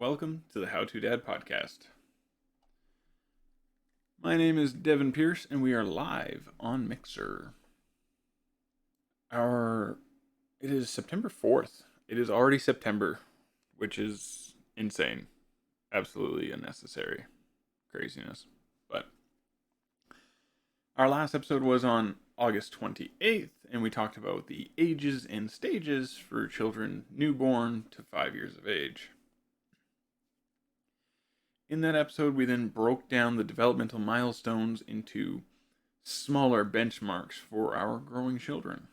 Welcome to the How To Dad podcast. My name is Devin Pierce, and we are live on Mixer. It is September 4th. It is already September, which is insane. Absolutely unnecessary craziness. But our last episode was on August 28th, and we talked about the ages and stages for children newborn to 5 years of age. In that episode, we then broke down the developmental milestones into smaller benchmarks for our growing children.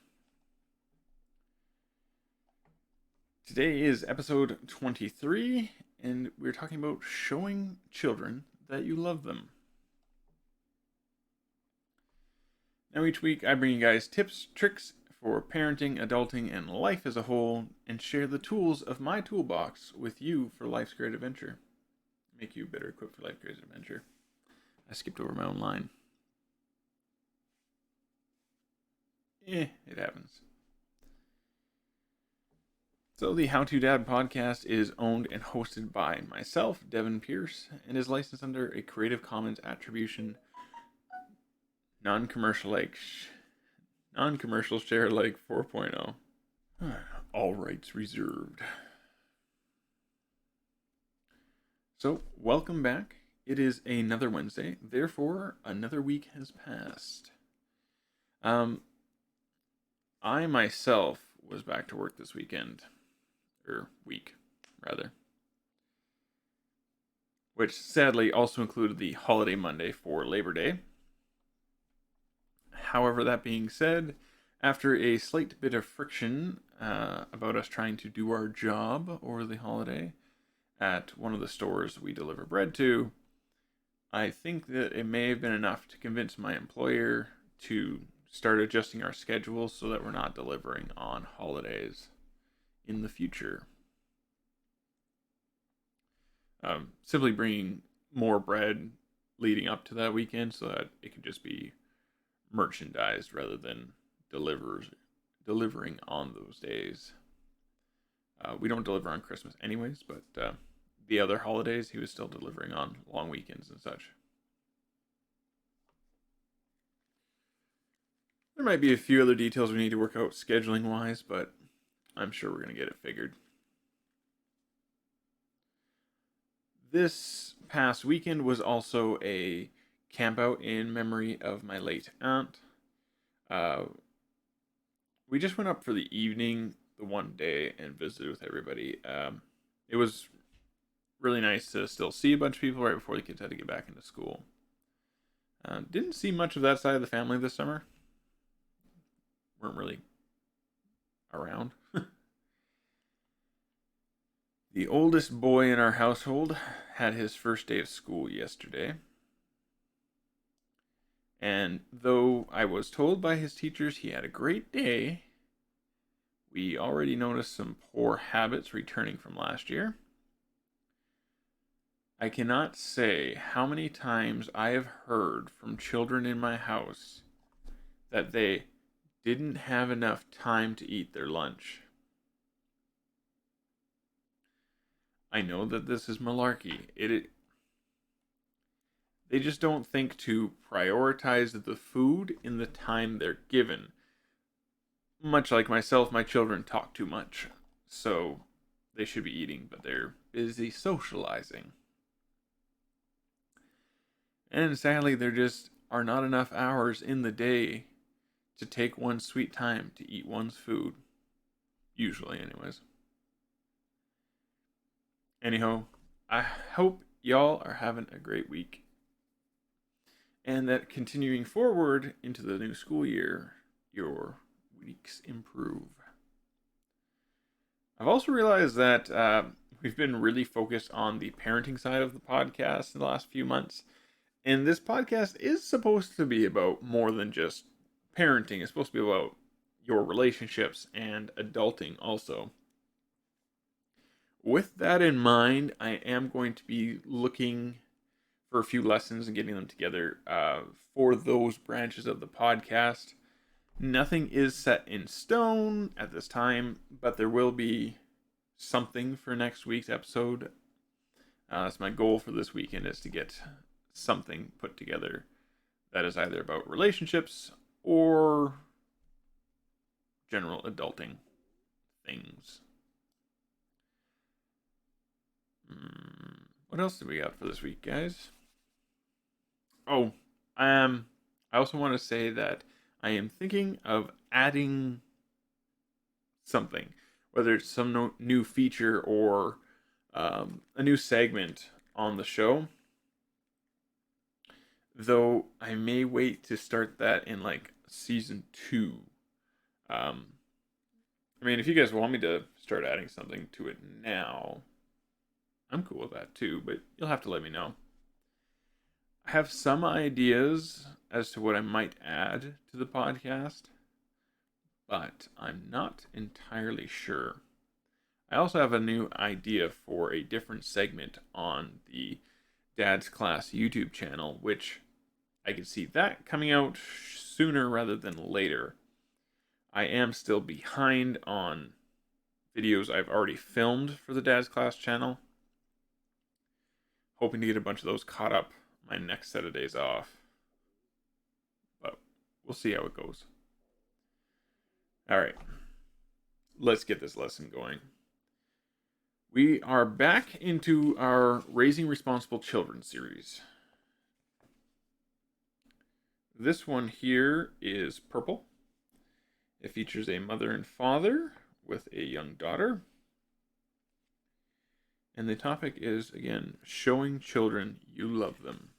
Today is episode 23, and we're talking about showing children that you love them. Now, each week, I bring you guys tips, tricks for parenting, adulting, and life as a whole, and share the tools of my toolbox with you for life's great adventure. Make you better equipped for life's great adventure. I skipped over my own line. It happens. So the How To Dad podcast is owned and hosted by myself, Devin Pierce, and is licensed under a Creative Commons Attribution non-commercial share alike 4.0. All rights reserved. So, welcome back. It is another Wednesday, therefore, another week has passed. I myself was back to work this weekend. Week, rather. Which sadly also included the holiday Monday for Labor Day. However, that being said, after a slight bit of friction about us trying to do our job over the holiday, at one of the stores we deliver bread to, I think that it may have been enough to convince my employer to start adjusting our schedule so that we're not delivering on holidays in the future. Simply bringing more bread leading up to that weekend so that it can just be merchandised rather than delivering on those days. We don't deliver on Christmas anyways, but the other holidays, he was still delivering on long weekends and such. There might be a few other details we need to work out scheduling-wise, but I'm sure we're going to get it figured. This past weekend was also a camp-out in memory of my late aunt. We just went up for the evening, the one day, and visited with everybody. It was really nice to still see a bunch of people right before the kids had to get back into school. Didn't see much of that side of the family this summer. Weren't really around. The oldest boy in our household had his first day of school yesterday. And though I was told by his teachers he had a great day, we already noticed some poor habits returning from last year. I cannot say how many times I have heard from children in my house that they didn't have enough time to eat their lunch. I know that this is malarkey. They just don't think to prioritize the food in the time they're given. Much like myself, my children talk too much, so they should be eating, but they're busy socializing. And sadly, there just are not enough hours in the day to take one's sweet time to eat one's food. Usually, anyways. Anyhow, I hope y'all are having a great week. And that continuing forward into the new school year, your weeks improve. I've also realized that we've been really focused on the parenting side of the podcast in the last few months. And this podcast is supposed to be about more than just parenting. It's supposed to be about your relationships and adulting also. With that in mind, I am going to be looking for a few lessons and getting them together for those branches of the podcast. Nothing is set in stone at this time, but there will be something for next week's episode So my goal for this weekend is to get something put together that is either about relationships or general adulting things. What else do we got for this week, guys? Oh, I also want to say that I am thinking of adding something, whether it's some new feature or a new segment on the show. Though I may wait to start that in like season 2. I mean, if you guys want me to start adding something to it now, I'm cool with that too, but you'll have to let me know. I have some ideas as to what I might add to the podcast, but I'm not entirely sure. I also have a new idea for a different segment on the Dad's Class YouTube channel, which I can see that coming out sooner rather than later. I am still behind on videos I've already filmed for the Dad's Class channel. Hoping to get a bunch of those caught up my next set of days off. But we'll see how it goes. Alright. Let's get this lesson going. We are back into our Raising Responsible Children series. This one here is purple. It features a mother and father with a young daughter. And the topic is, again, showing children you love them.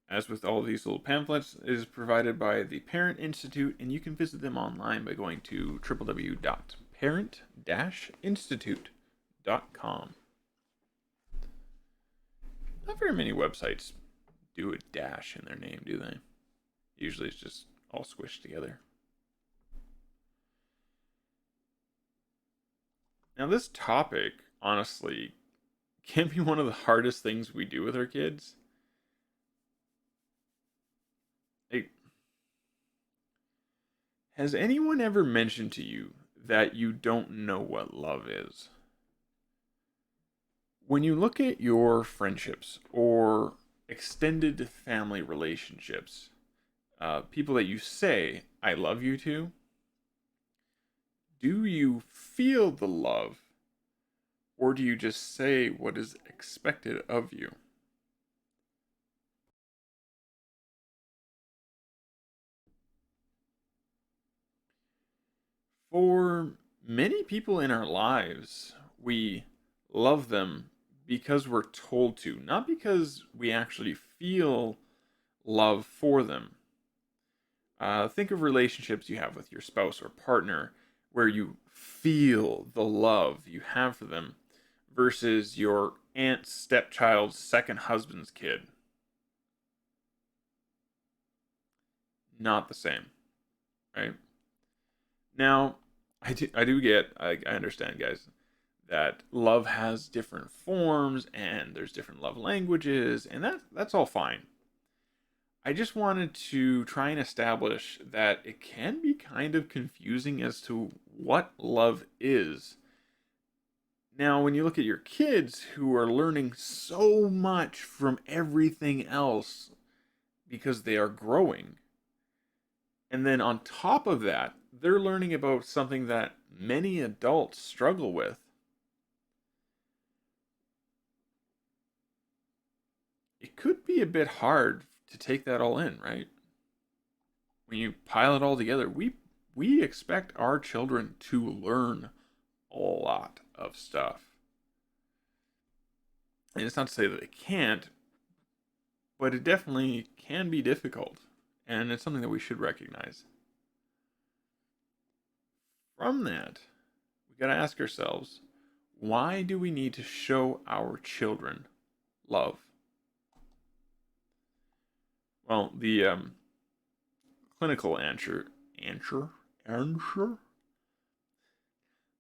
As with all of these little pamphlets, it is provided by the Parent Institute, and you can visit them online by going to www.parent-institute.com. Not very many websites do a dash in their name, do they? Usually it's just all squished together. Now, this topic, honestly, can be one of the hardest things we do with our kids. Has anyone ever mentioned to you that you don't know what love is? When you look at your friendships or extended family relationships, people that you say, I love you to, do you feel the love, or do you just say what is expected of you? For many people in our lives, we love them because we're told to, not because we actually feel love for them. Think of relationships you have with your spouse or partner where you feel the love you have for them versus your aunt's stepchild's second husband's kid. Not the same, right? Now, I understand, guys, that love has different forms and there's different love languages, and that's all fine. I just wanted to try and establish that it can be kind of confusing as to what love is. Now, when you look at your kids who are learning so much from everything else because they are growing, and then on top of that, they're learning about something that many adults struggle with. It could be a bit hard to take that all in, right? When you pile it all together, we expect our children to learn a lot of stuff. And it's not to say that they can't, but it definitely can be difficult. And it's something that we should recognize. From that, we got to ask ourselves, why do we need to show our children love? Well, the clinical answer,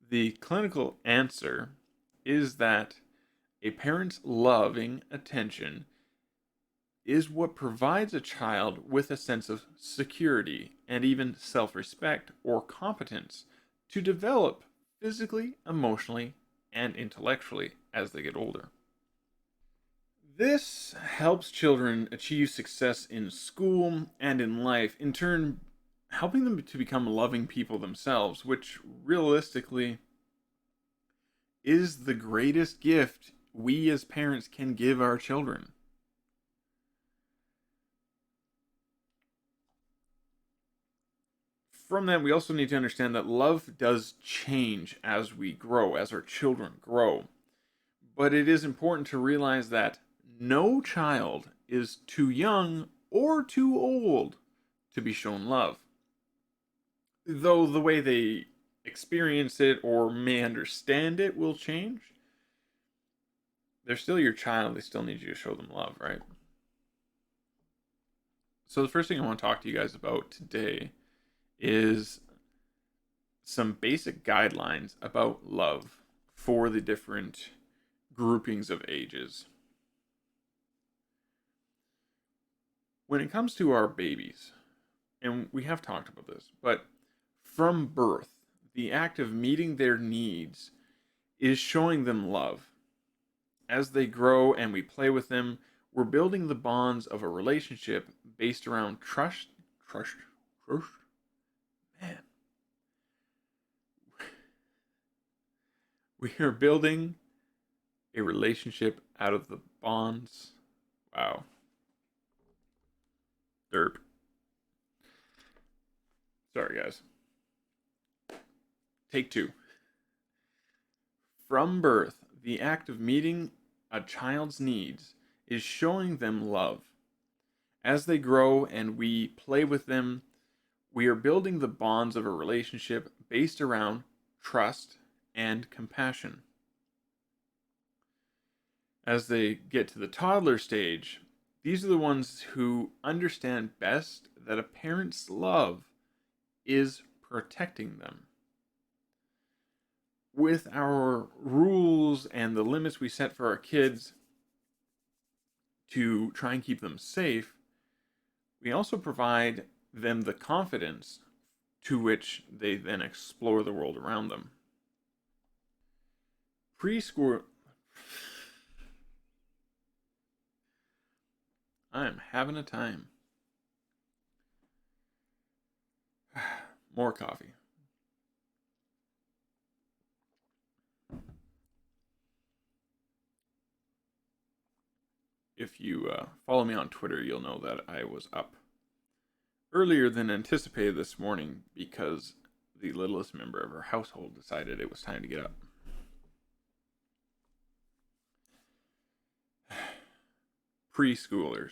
the clinical answer is that a parent's loving attention is what provides a child with a sense of security and even self-respect or competence to develop physically, emotionally, and intellectually as they get older. This helps children achieve success in school and in life, in turn, helping them to become loving people themselves, which realistically is the greatest gift we as parents can give our children. From that, we also need to understand that love does change as we grow, as our children grow. But it is important to realize that no child is too young or too old to be shown love. Though the way they experience it or may understand it will change, they're still your child. They still need you to show them love, right? So, the first thing I want to talk to you guys about today is some basic guidelines about love for the different groupings of ages. When it comes to our babies, and we have talked about this, but from birth, the act of meeting their needs is showing them love. As they grow and we play with them, we're building the bonds of a relationship based around trust. Man. We are building a relationship out of the bonds. Wow. Derp. Sorry, guys. Take two. From birth, the act of meeting a child's needs is showing them love. As they grow and we play with them, we are building the bonds of a relationship based around trust and compassion. As they get to the toddler stage, these are the ones who understand best that a parent's love is protecting them. With our rules and the limits we set for our kids to try and keep them safe, we also provide them the confidence to which they then explore the world around them. Preschool. I am having a time. More coffee. If you follow me on Twitter, you'll know that I was up earlier than anticipated this morning because the littlest member of our household decided it was time to get up. Preschoolers.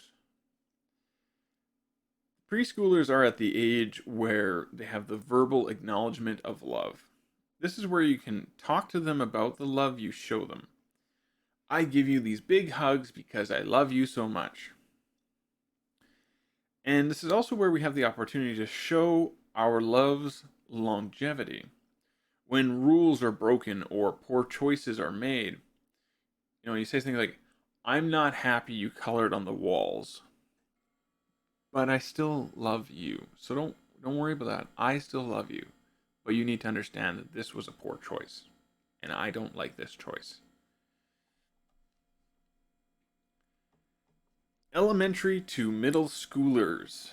Preschoolers are at the age where they have the verbal acknowledgement of love. This is where you can talk to them about the love you show them. I give you these big hugs because I love you so much. And this is also where we have the opportunity to show our love's longevity. When rules are broken or poor choices are made, you say things like, I'm not happy you colored on the walls, but I still love you. So don't worry about that. I still love you. But you need to understand that this was a poor choice. And I don't like this choice. Elementary to middle schoolers.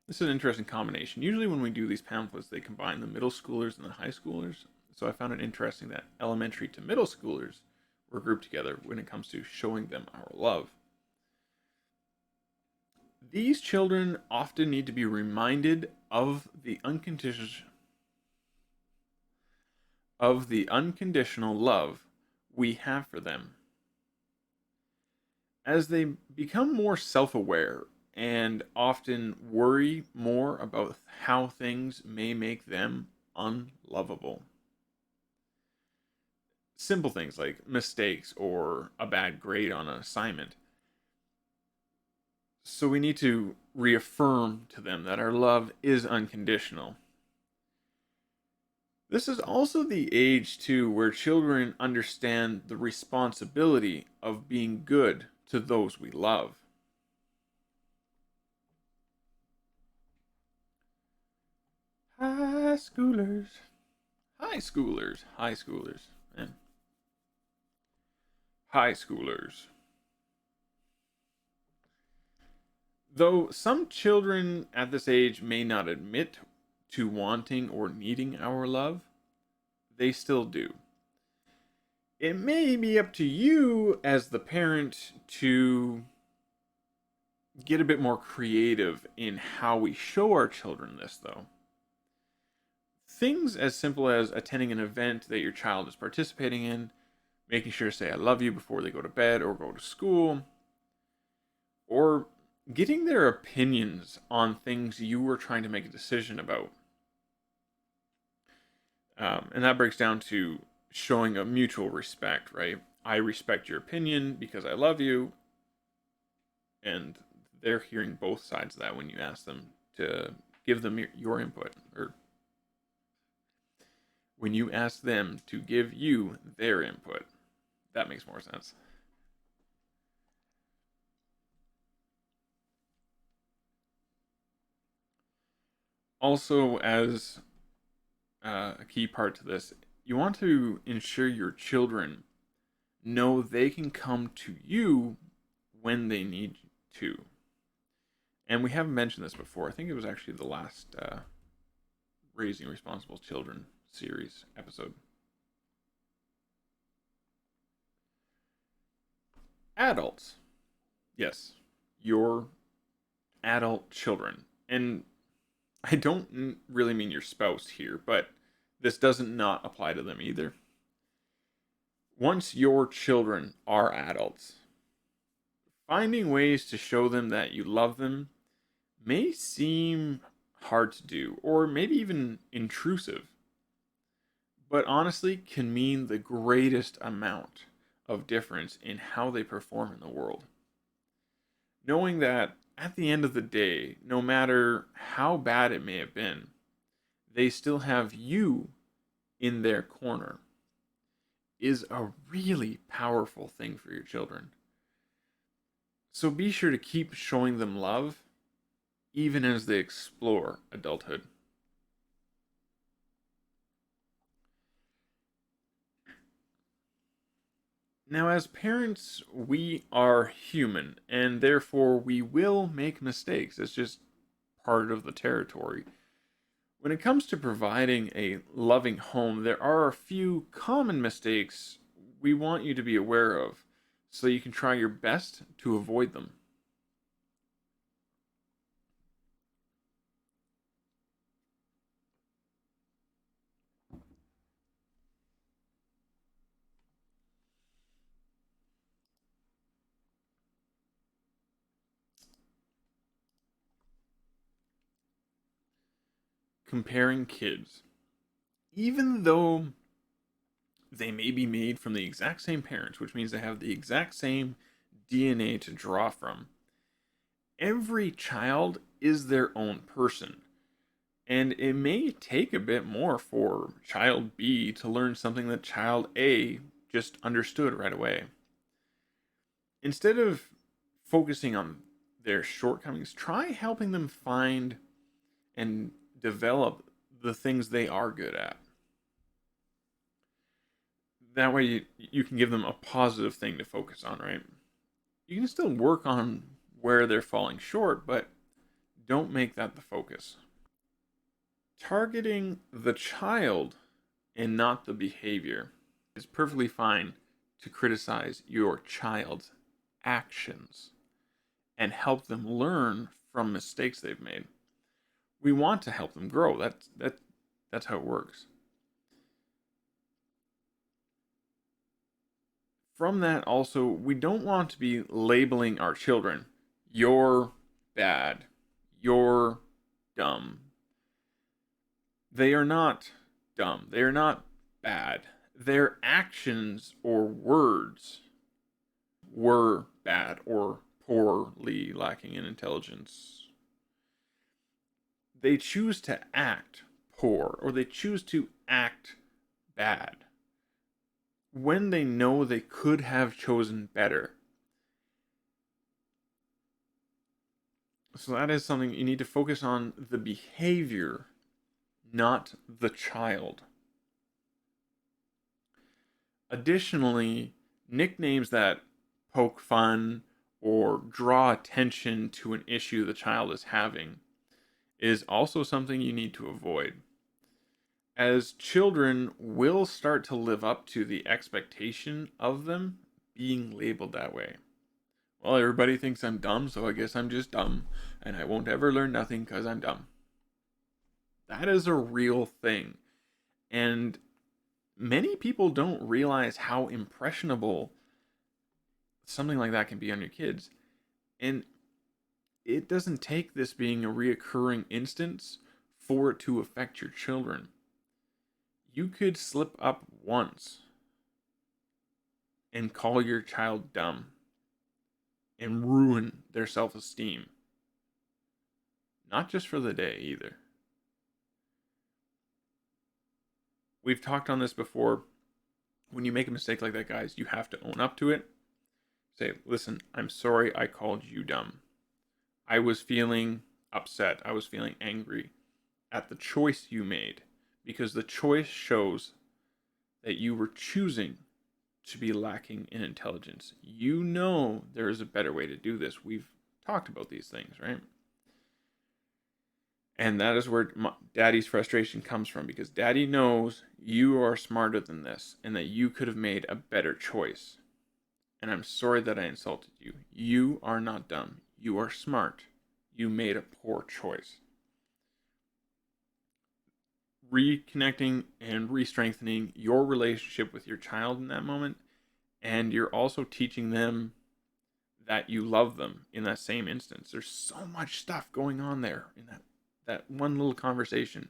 This is an interesting combination. Usually when we do these pamphlets, they combine the middle schoolers and the high schoolers. So I found it interesting that elementary to middle schoolers were grouped together when it comes to showing them our love. These children often need to be reminded of the unconditional love we have for them. As they become more self-aware and often worry more about how things may make them unlovable. Simple things like mistakes or a bad grade on an assignment. So we need to reaffirm to them that our love is unconditional. This is also the age, too, where children understand the responsibility of being good to those we love. High schoolers. High schoolers. Man. high schoolers. Though some children at this age may not admit to wanting or needing our love, they still do. It may be up to you as the parent to get a bit more creative in how we show our children this, though. Things as simple as attending an event that your child is participating in, making sure to say I love you before they go to bed or go to school, or getting their opinions on things you were trying to make a decision about. And that breaks down to showing a mutual respect, right? I respect your opinion because I love you. And they're hearing both sides of that when you ask them to give them your input, or when you ask them to give you their input. That makes more sense. Also, as a key part to this, you want to ensure your children know they can come to you when they need to. And we haven't mentioned this before. I think it was actually the last Raising Responsible Children series episode. Adults. Yes, your adult children. And I don't really mean your spouse here, but this doesn't not apply to them either. Once your children are adults, finding ways to show them that you love them may seem hard to do, or maybe even intrusive, but honestly can mean the greatest amount of difference in how they perform in the world. Knowing that at the end of the day, no matter how bad it may have been, they still have you in their corner is a really powerful thing for your children. So be sure to keep showing them love even as they explore adulthood. Now, as parents, we are human, and therefore we will make mistakes. It's just part of the territory. When it comes to providing a loving home, there are a few common mistakes we want you to be aware of so you can try your best to avoid them. Comparing kids. Even though they may be made from the exact same parents, which means they have the exact same DNA to draw from, every child is their own person. And it may take a bit more for child B to learn something that child A just understood right away. Instead of focusing on their shortcomings, try helping them find and develop the things they are good at. That way you can give them a positive thing to focus on, right? You can still work on where they're falling short, but don't make that the focus. Targeting the child and not the behavior. It's perfectly fine to criticize your child's actions and help them learn from mistakes they've made. We want to help them grow. That's how it works. From that also, we don't want to be labeling our children, you're bad, you're dumb. They are not dumb. They are not bad. Their actions or words were bad or poorly lacking in intelligence. They choose to act poor or they choose to act bad when they know they could have chosen better. So that is something you need to focus on, the behavior, not the child. Additionally, Nicknames that poke fun or draw attention to an issue the child is having is also something you need to avoid. As children will start to live up to the expectation of them being labeled that way. Well, everybody thinks I'm dumb, so I guess I'm just dumb, and I won't ever learn nothing because I'm dumb. That is a real thing. And many people don't realize how impressionable something like that can be on your kids. And it doesn't take this being a reoccurring instance for it to affect your children. You could slip up once and call your child dumb and ruin their self-esteem. Not just for the day either. We've talked on this before. When you make a mistake like that, guys, you have to own up to it. Say, listen, I'm sorry I called you dumb. I was feeling upset. I was feeling angry at the choice you made, because the choice shows that you were choosing to be lacking in intelligence. You know there is a better way to do this. We've talked about these things, right? And that is where daddy's frustration comes from, because daddy knows you are smarter than this and that you could have made a better choice. And I'm sorry that I insulted you. You are not dumb. You are smart. You made a poor choice. Reconnecting and re-strengthening your relationship with your child in that moment, and you're also teaching them that you love them in that same instance. There's so much stuff going on there in that one little conversation.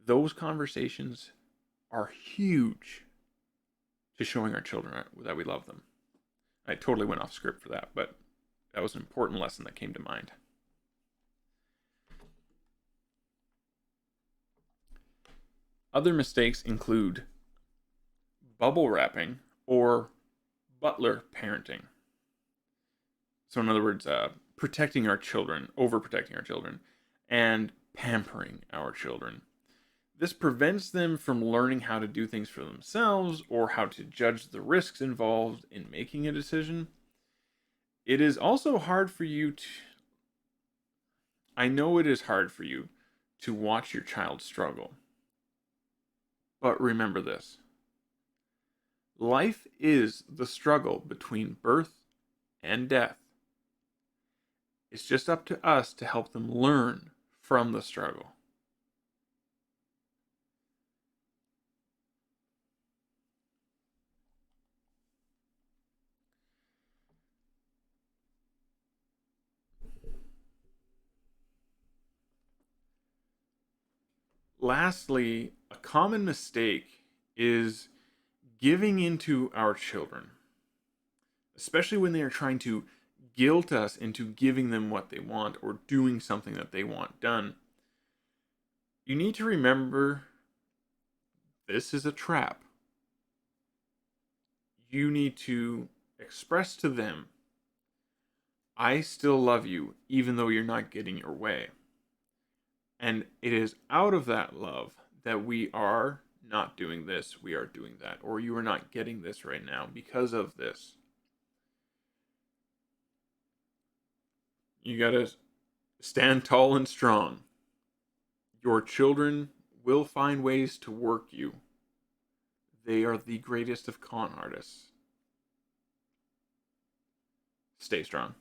Those conversations are huge to showing our children that we love them. I totally went off script for that, but that was an important lesson that came to mind. Other mistakes include bubble wrapping or butler parenting. So in other words, protecting our children, overprotecting our children, and pampering our children. This prevents them from learning how to do things for themselves or how to judge the risks involved in making a decision. It is also hard for you to... I know it is hard for you to watch your child struggle. But remember this. Life is the struggle between birth and death. It's just up to us to help them learn from the struggle. Lastly, a common mistake is giving into our children, especially when they are trying to guilt us into giving them what they want or doing something that they want done. You need to remember this is a trap. You need to express to them, I still love you even though you're not getting your way. And it is out of that love that we are not doing this, we are doing that, or you are not getting this right now because of this. You gotta stand tall and strong. Your children will find ways to work you. They are the greatest of con artists. Stay strong.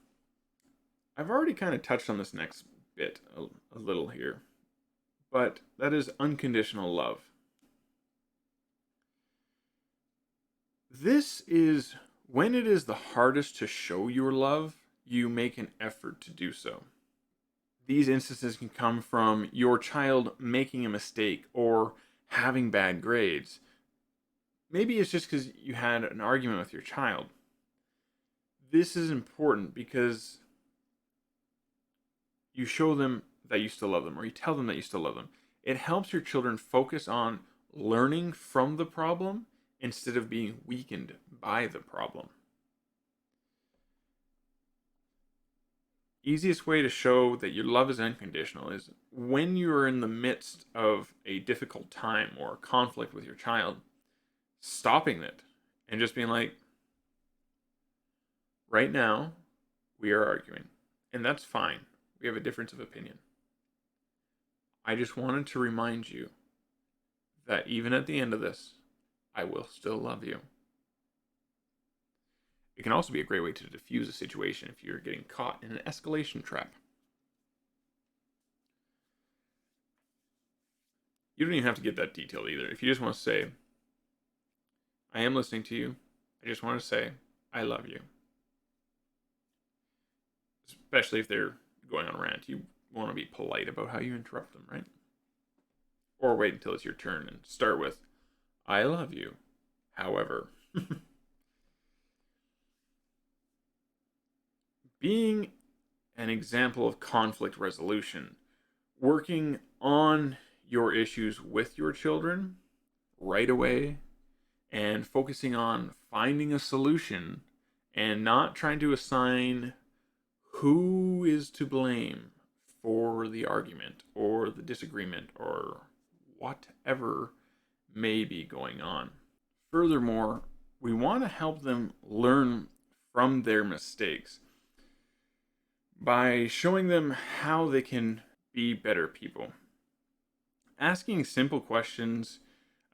I've already kind of touched on this next bit a little here, but that is unconditional love. This is when it is the hardest to show your love, you make an effort to do so. These instances can come from your child making a mistake or having bad grades. Maybe it's just because you had an argument with your child. This is important because you show them that you still love them, or you tell them that you still love them. It helps your children focus on learning from the problem instead of being weakened by the problem. Easiest way to show that your love is unconditional is when you're in the midst of a difficult time or conflict with your child, stopping it and just being like, Right now, we are arguing, and that's fine. We have a difference of opinion. I just wanted to remind you that even at the end of this, I will still love you. It can also be a great way to diffuse a situation if you're getting caught in an escalation trap. You don't even have to get that detailed either. If you just want to say, I am listening to you, I just want to say, I love you. Especially if they're going on a rant, you want to be polite about how you interrupt them, right? Or wait until it's your turn and start with, I love you. However, being an example of conflict resolution, working on your issues with your children right away and focusing on finding a solution and not trying to assign who is to blame for the argument or the disagreement or whatever may be going on. Furthermore, we want to help them learn from their mistakes by showing them how they can be better people. Asking simple questions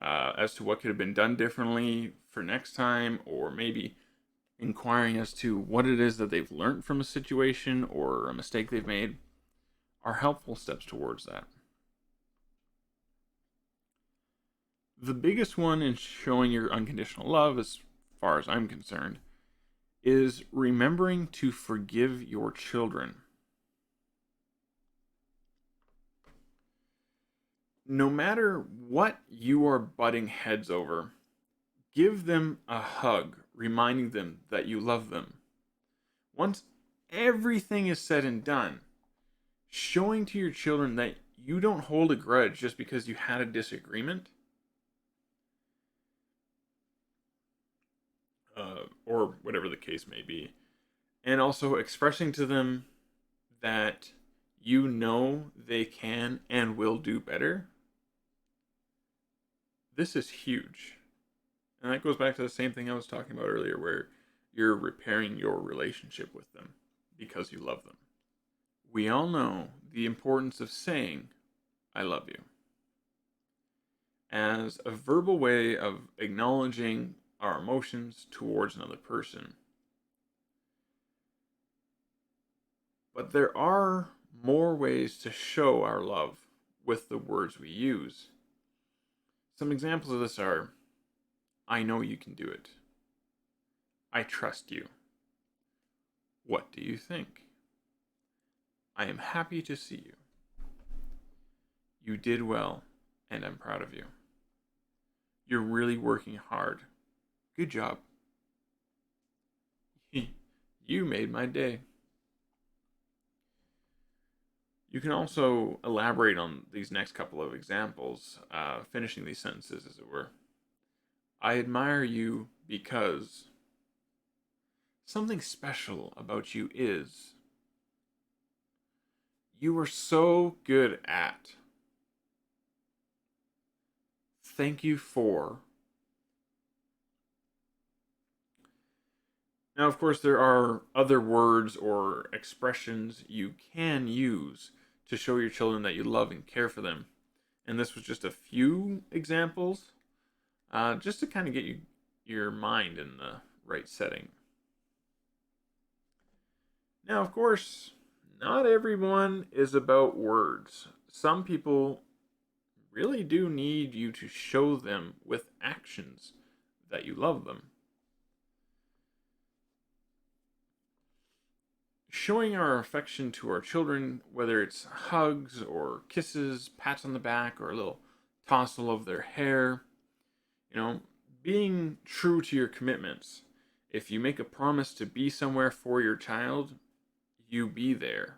as to what could have been done differently for next time, or maybe inquiring as to what it is that they've learned from a situation or a mistake they've made, are helpful steps towards that. The biggest one in showing your unconditional love, as far as I'm concerned, is remembering to forgive your children. No matter what you are butting heads over, give them a hug, reminding them that you love them. Once everything is said and done, showing to your children that you don't hold a grudge just because you had a disagreement, or whatever the case may be, and also expressing to them that you know they can and will do better. This is huge. And that goes back to the same thing I was talking about earlier, where you're repairing your relationship with them because you love them. We all know the importance of saying, I love you, as a verbal way of acknowledging our emotions towards another person. But there are more ways to show our love with the words we use. Some examples of this are, I know you can do it. I trust you. What do you think? I am happy to see you. You did well, and I'm proud of you. You're really working hard. Good job. You made my day. You can also elaborate on these next couple of examples, finishing these sentences as it were. I admire you because something special about you is you are so good at. Thank you for. Now, of course, there are other words or expressions you can use to show your children that you love and care for them. And this was just a few examples, just to kind of get your mind in the right setting. Now, of course, not everyone is about words. Some people really do need you to show them with actions that you love them. Showing our affection to our children, whether it's hugs or kisses, pats on the back, or a little tousle of their hair, being true to your commitments. If you make a promise to be somewhere for your child, you be there.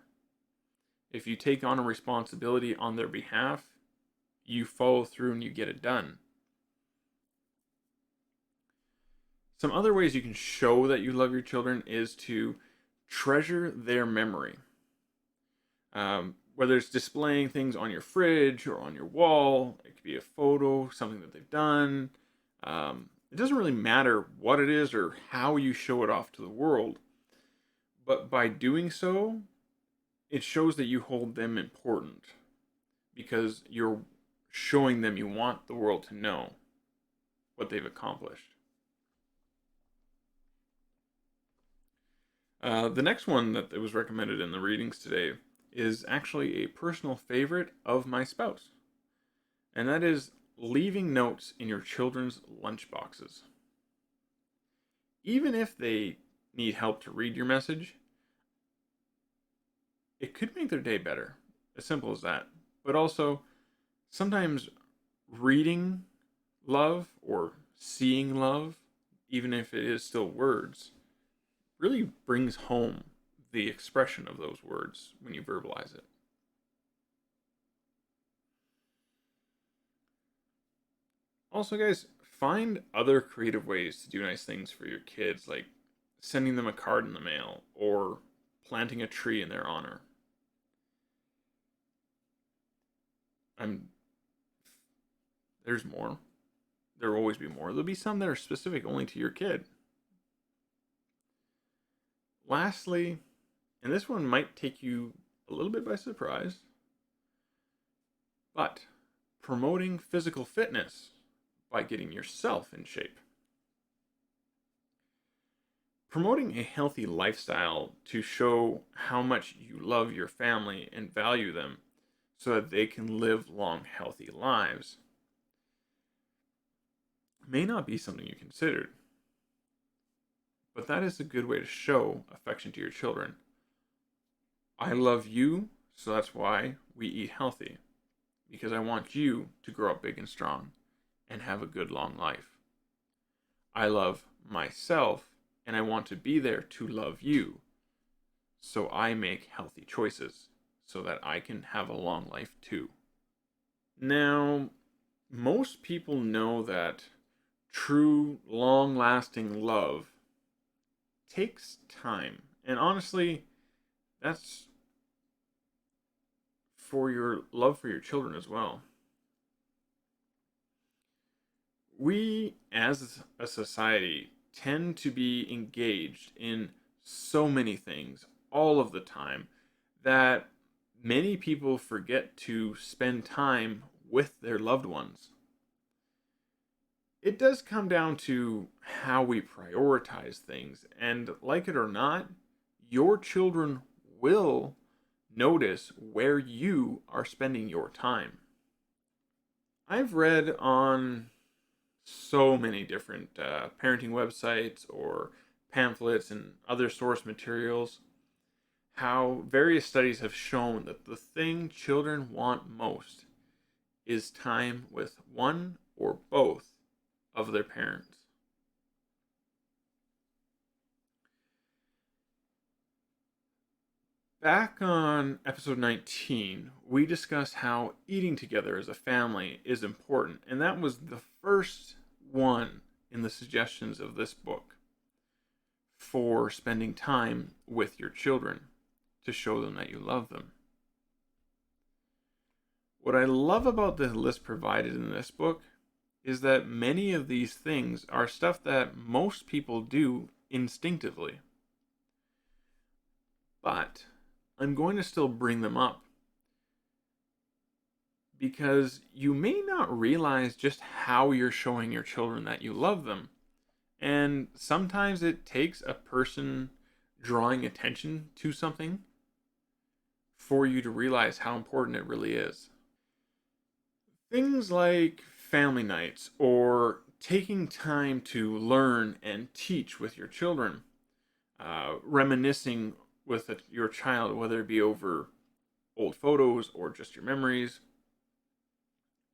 If you take on a responsibility on their behalf, you follow through and you get it done. Some other ways you can show that you love your children is to treasure their memory. Whether it's displaying things on your fridge or on your wall, it could be a photo, something that they've done. It doesn't really matter what it is or how you show it off to the world, But by doing so, it shows that you hold them important because you're showing them you want the world to know what they've accomplished. The next one that was recommended in the readings today is actually a personal favorite of my spouse, and that is leaving notes in your children's lunchboxes. Even if they need help to read your message, it could make their day better. As simple as that. But also, sometimes reading love or seeing love, even if it is still words, really brings home the expression of those words when you verbalize it. Also, guys, find other creative ways to do nice things for your kids, like sending them a card in the mail or planting a tree in their honor. There's more. There will always be more. There'll be some that are specific only to your kid. Lastly, and this one might take you a little bit by surprise, but promoting physical fitness by getting yourself in shape. Promoting a healthy lifestyle to show how much you love your family and value them so that they can live long, healthy lives may not be something you considered. But that is a good way to show affection to your children. I love you, so that's why we eat healthy. Because I want you to grow up big and strong and have a good long life. I love myself, and I want to be there to love you. So I make healthy choices so that I can have a long life too. Now, most people know that true, long-lasting love takes time. And honestly, that's for your love for your children as well. We, as a society, tend to be engaged in so many things all of the time that many people forget to spend time with their loved ones. It does come down to how we prioritize things, and like it or not, your children will notice where you are spending your time. I've read on so many different parenting websites or pamphlets and other source materials how various studies have shown that the thing children want most is time with one or both of their parents. Back on episode 19, we discussed how eating together as a family is important, and that was the first one in the suggestions of this book for spending time with your children to show them that you love them. What I love about the list provided in this book is that many of these things are stuff that most people do instinctively. But I'm going to still bring them up because you may not realize just how you're showing your children that you love them. And sometimes it takes a person drawing attention to something for you to realize how important it really is. Things like family nights or taking time to learn and teach with your children, reminiscing with your child, whether it be over old photos or just your memories,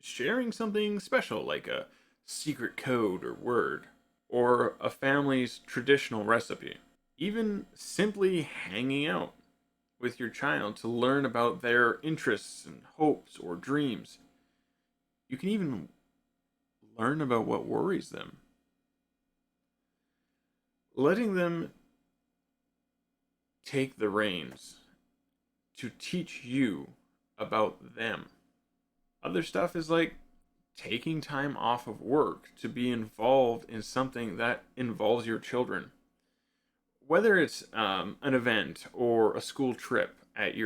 sharing something special like a secret code or word, or a family's traditional recipe, even simply hanging out with your child to learn about their interests and hopes or dreams. You can even learn about what worries them. Letting them take the reins to teach you about them. Other stuff is like taking time off of work to be involved in something that involves your children. Whether it's an event or a school trip that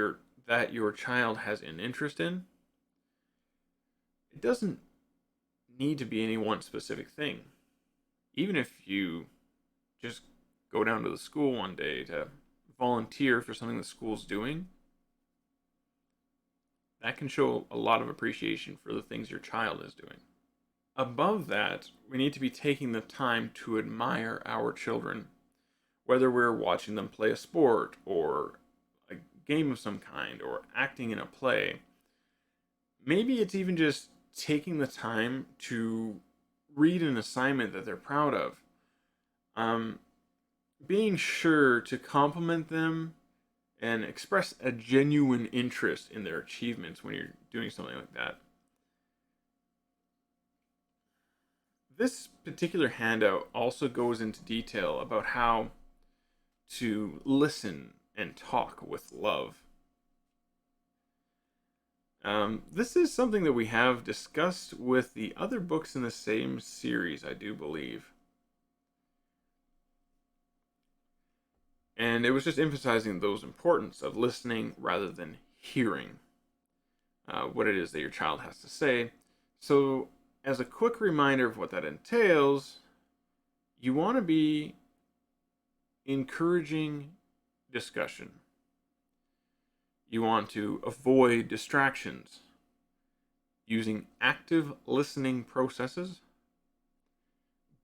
your child has an interest in, it doesn't need to be any one specific thing. Even if you just go down to the school one day to volunteer for something the school's doing, that can show a lot of appreciation for the things your child is doing. Above that, we need to be taking the time to admire our children, whether we're watching them play a sport or a game of some kind or acting in a play. Maybe it's even just taking the time to read an assignment that they're proud of. Being sure to compliment them and express a genuine interest in their achievements when you're doing something like that. This particular handout also goes into detail about how to listen and talk with love. This is something that we have discussed with the other books in the same series, I do believe. And it was just emphasizing those importance of listening rather than hearing what it is that your child has to say. So, as a quick reminder of what that entails, you want to be encouraging discussion. You want to avoid distractions, using active listening processes,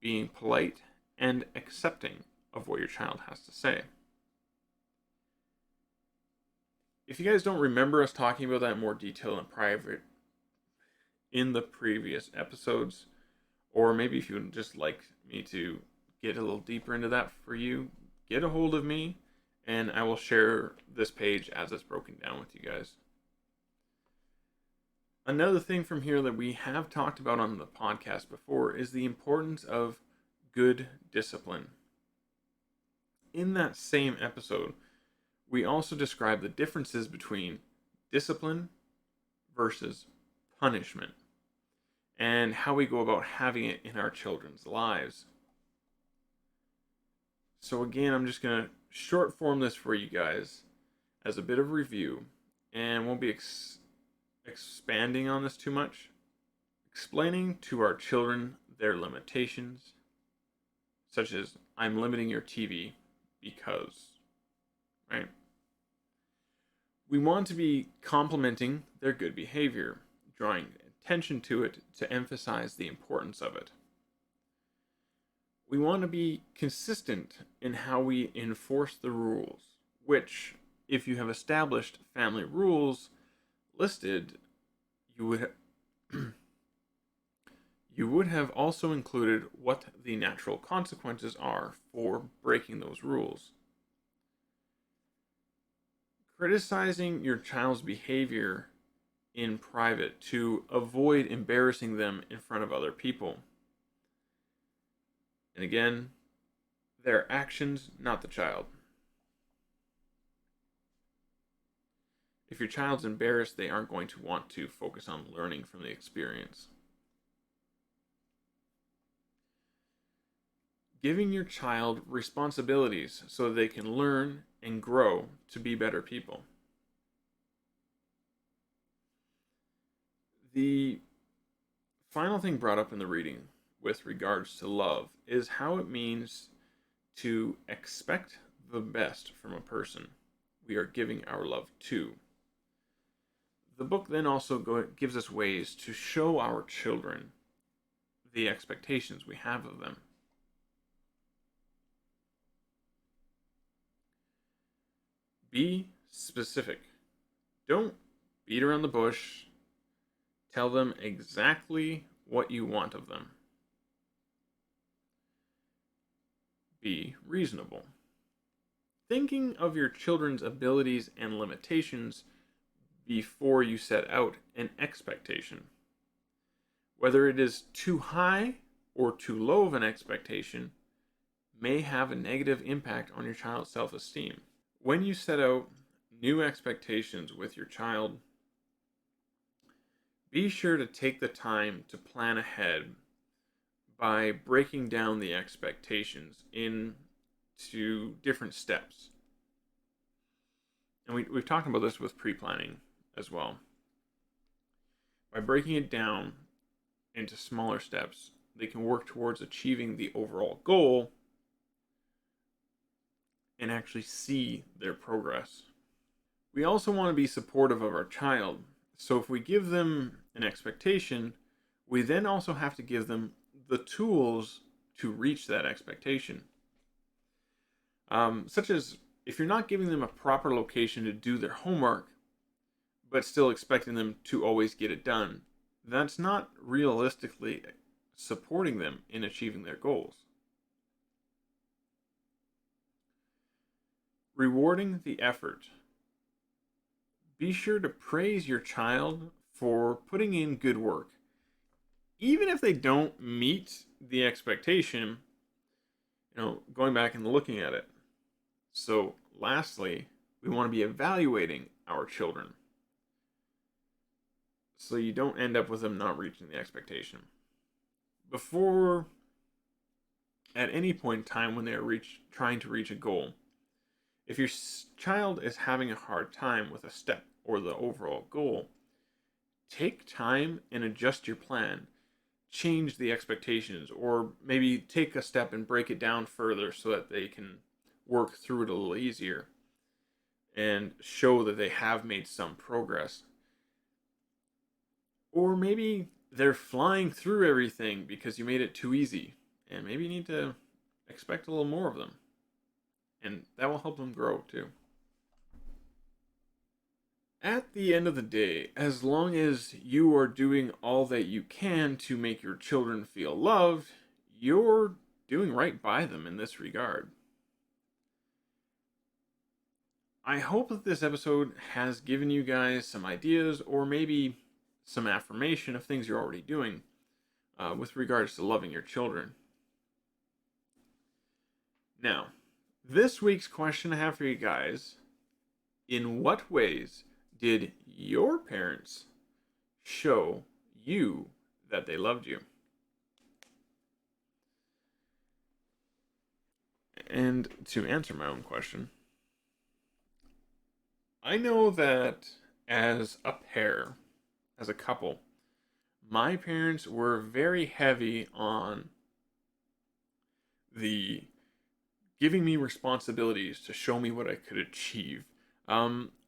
being polite and accepting of what your child has to say. If you guys don't remember us talking about that in more detail in private in the previous episodes, or maybe if you would just like me to get a little deeper into that for you, get a hold of me and I will share this page as it's broken down with you guys. Another thing from here that we have talked about on the podcast before is the importance of good discipline. In that same episode, we also describe the differences between discipline versus punishment and how we go about having it in our children's lives. So again, I'm just going to short form this for you guys as a bit of review, and won't be expanding on this too much. Explaining to our children their limitations, such as, I'm limiting your TV because, right? We want to be complimenting their good behavior, drawing attention to it to emphasize the importance of it. We want to be consistent in how we enforce the rules, which, if you have established family rules listed, you would have also included what the natural consequences are for breaking those rules. Criticizing your child's behavior in private to avoid embarrassing them in front of other people. And again, their actions, not the child. If your child's embarrassed, they aren't going to want to focus on learning from the experience. Giving your child responsibilities so they can learn and grow to be better people. The final thing brought up in the reading with regards to love is how it means to expect the best from a person we are giving our love to. The book then also gives us ways to show our children the expectations we have of them. Be specific. Don't beat around the bush. Tell them exactly what you want of them. Be reasonable. Thinking of your children's abilities and limitations before you set out an expectation. Whether it is too high or too low of an expectation may have a negative impact on your child's self-esteem. When you set out new expectations with your child, be sure to take the time to plan ahead by breaking down the expectations into to different steps. And we've talked about this with pre-planning as well. By breaking it down into smaller steps, they can work towards achieving the overall goal and actually see their progress. We also want to be supportive of our child. So if we give them an expectation, we then also have to give them the tools to reach that expectation. Such as if you're not giving them a proper location to do their homework, but still expecting them to always get it done, that's not realistically supporting them in achieving their goals. Rewarding the effort. Be sure to praise your child for putting in good work. Even if they don't meet the expectation, going back and looking at it. So, lastly, we want to be evaluating our children, so you don't end up with them not reaching the expectation. Before, at any point in time when they're trying to reach a goal, if your child is having a hard time with a step or the overall goal, take time and adjust your plan. Change the expectations, or maybe take a step and break it down further so that they can work through it a little easier and show that they have made some progress. Or maybe they're flying through everything because you made it too easy, and maybe you need to expect a little more of them, and that will help them grow too. At the end of the day, as long as you are doing all that you can to make your children feel loved, you're doing right by them in this regard. I hope that this episode has given you guys some ideas, or maybe some affirmation of things you're already doing with regards to loving your children. Now, this week's question I have for you guys: in what ways did your parents show you that they loved you? And to answer my own question, I know that as a pair, as a couple, my parents were very heavy on the giving me responsibilities to show me what I could achieve.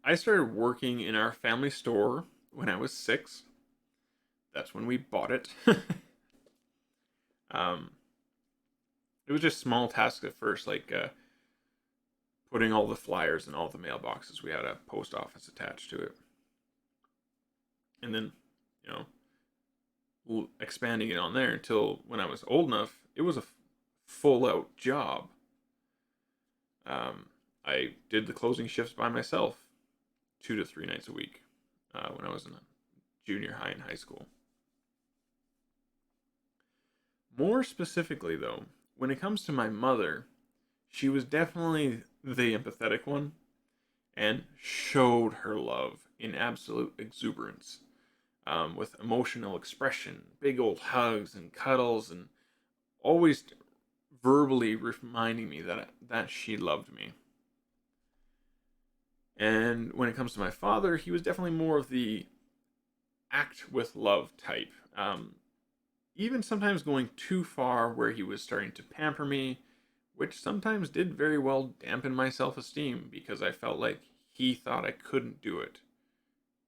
I started working in our family store when I was 6. That's when we bought it. It was just small tasks at first, like putting all the flyers in all the mailboxes. We had a post office attached to it. And then, expanding it on there until when I was old enough, it was a full-out job. I did the closing shifts by myself 2 to 3 nights a week when I was in junior high and high school. More specifically, though, when it comes to my mother, she was definitely the empathetic one and showed her love in absolute exuberance, with emotional expression, big old hugs and cuddles, and always verbally reminding me that she loved me. And when it comes to my father, he was definitely more of the act with love type. Even sometimes going too far where he was starting to pamper me, which sometimes did very well dampen my self-esteem because I felt like he thought I couldn't do it,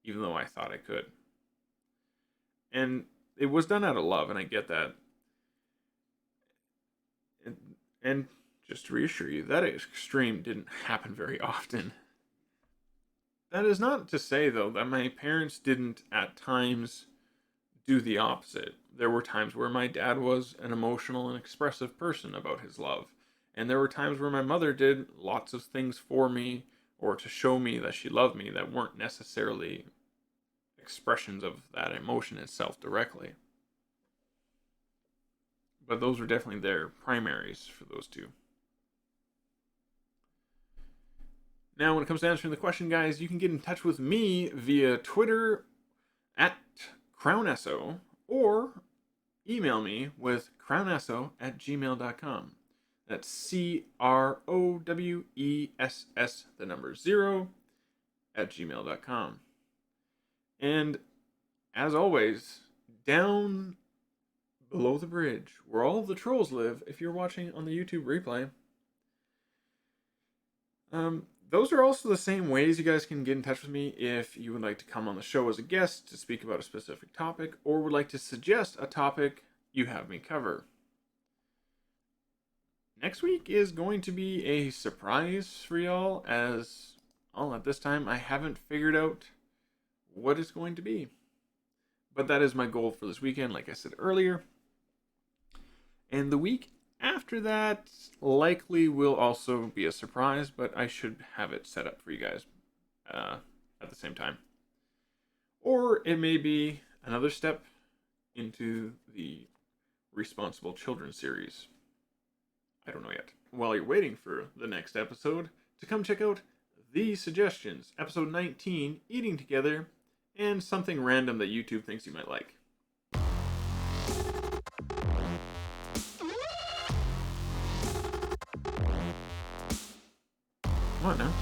even though I thought I could. And it was done out of love, and I get that. And just to reassure you, that extreme didn't happen very often. That is not to say, though, that my parents didn't at times do the opposite. There were times where my dad was an emotional and expressive person about his love. And there were times where my mother did lots of things for me or to show me that she loved me that weren't necessarily expressions of that emotion itself directly. But those were definitely their primaries for those two. Now, when it comes to answering the question, guys, you can get in touch with me via Twitter at CrownEss0 or email me with CrownEss0 at gmail.com. That's CROWESS, the number 0, at gmail.com. And as always, down below the bridge, where all of the trolls live, if you're watching on the YouTube replay, those are also the same ways you guys can get in touch with me if you would like to come on the show as a guest to speak about a specific topic, or would like to suggest a topic you have me cover. Next week is going to be a surprise for y'all, as at this time I haven't figured out what it's going to be. But that is my goal for this weekend, like I said earlier. And the week after that likely will also be a surprise, but I should have it set up for you guys at the same time. Or it may be another step into the Responsible Children series. I don't know yet. While you're waiting for the next episode, to come check out the suggestions, episode 19, Eating Together, and something random that YouTube thinks you might like. Come on now.